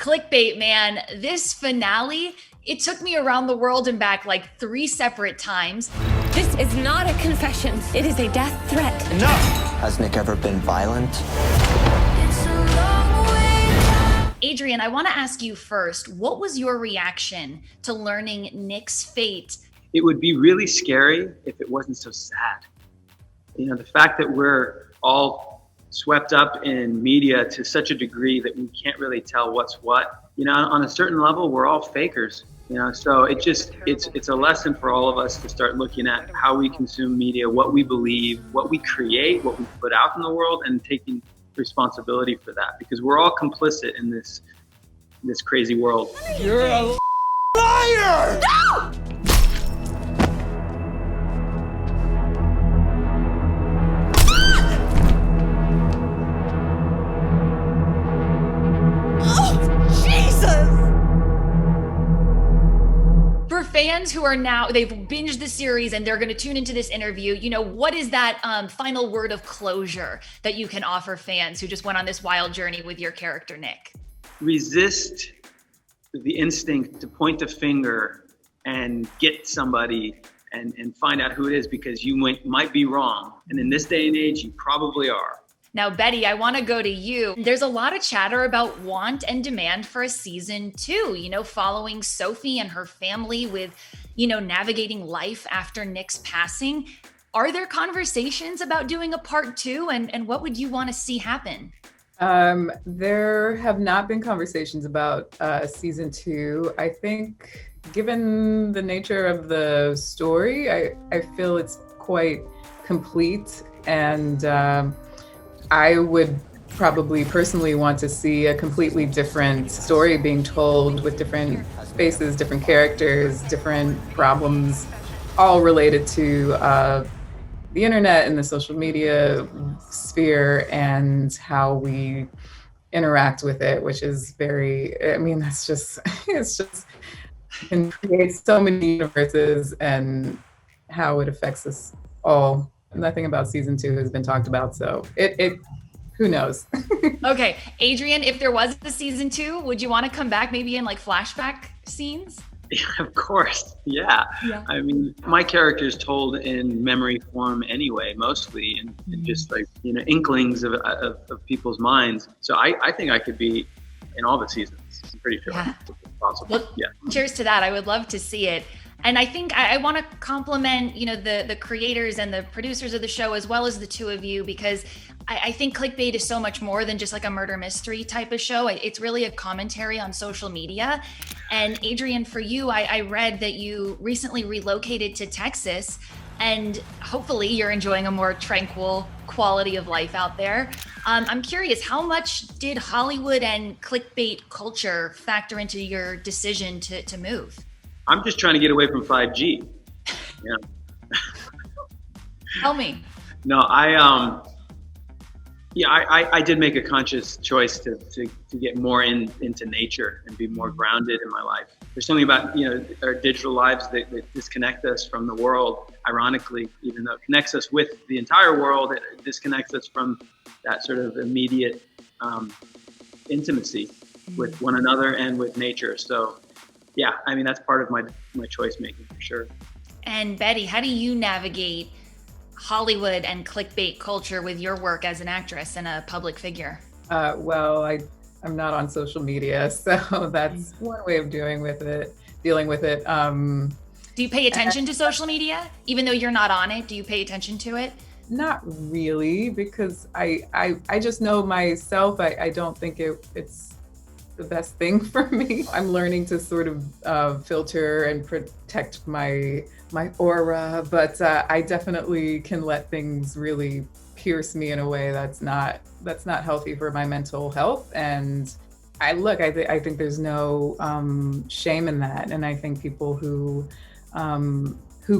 Clickbait, man, this finale, it took me around the world and back like 3 separate times. This is not a confession. It is a death threat. Enough! Has Nick ever been violent? Adrian, I want to ask you first, what was your reaction to learning Nick's fate? It would be really scary if it wasn't so sad. You know, the fact that we're all swept up in media to such a degree that we can't really tell what's what. You know, on a certain level, we're all fakers. You know, so it's a lesson for all of us to start looking at how we consume media, what we believe, what we create, what we put out in the world, and taking responsibility for that, because we're all complicit in this crazy world. You're a liar! No! For fans who are now, they've binged the series and they're going to tune into this interview, you know, what is that final word of closure that you can offer fans who just went on this wild journey with your character, Nick? Resist the instinct to point a finger and get somebody and find out who it is, because you might be wrong. And in this day and age, you probably are. Now, Betty, I want to go to you. There's a lot of chatter about want and demand for a season 2, you know, following Sophie and her family with, you know, navigating life after Nick's passing. Are there conversations about doing a part 2, and what would you want to see happen? There have not been conversations about season 2. I think given the nature of the story, I feel it's quite complete, and I would probably personally want to see a completely different story being told with different faces, different characters, different problems, all related to the internet and the social media sphere and how we interact with it, which is very, I mean, that's just, it's just, can create so many universes and how it affects us all. Nothing about season 2 has been talked about, so it who knows? Okay, Adrian, if there was a season 2, would you want to come back maybe in like flashback scenes? Yeah, of course. Yeah. I mean, my character is told in memory form anyway, mostly, and just like, you know, inklings of people's minds. So I think I could be in all the seasons. I'm pretty sure it's possible. Well, cheers to that. I would love to see it. And I think I want to compliment, you know, the creators and the producers of the show, as well as the two of you, because I think Clickbait is so much more than just like a murder mystery type of show. It's really a commentary on social media. And Adrian, for you, I read that you recently relocated to Texas, and hopefully you're enjoying a more tranquil quality of life out there. I'm curious, how much did Hollywood and Clickbait culture factor into your decision to move? I'm just trying to get away from 5G. Yeah. Tell me. No, I did make a conscious choice to get more into nature and be more grounded in my life. There's something about, you know, our digital lives that disconnect us from the world. Ironically, even though it connects us with the entire world, it disconnects us from that sort of immediate intimacy with one another and with nature. So, yeah, I mean, that's part of my choice making for sure. And Betty, how do you navigate Hollywood and Clickbait culture with your work as an actress and a public figure? Well, I'm not on social media, so that's one way of dealing with it. Do you pay attention to social media? Even though you're not on it, do you pay attention to it? Not really, because I just know myself. I don't think it's the best thing for me. I'm learning to sort of filter and protect my aura, but I definitely can let things really pierce me in a way that's not healthy for my mental health. And I think there's no shame in that, and I think people who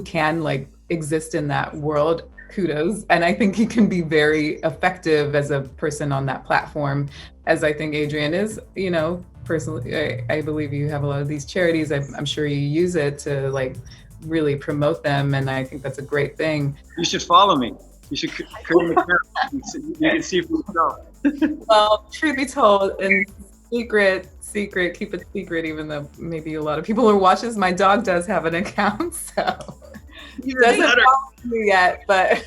can like exist in that world, kudos. And I think he can be very effective as a person on that platform, as I think Adrian is. You know, personally, I believe you have a lot of these charities. I'm sure you use it to like really promote them, and I think that's a great thing. You should follow me. You should create an account. You can see for yourself. Well, truth be told, and secret. Keep it secret, even though maybe a lot of people are watching. My dog does have an account, so Even doesn't better. follow me yet, but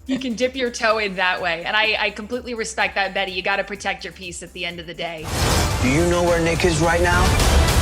You can dip your toe in that way. And I completely respect that, Betty. You got to protect your peace at the end of the day. Do you know where Nick is right now?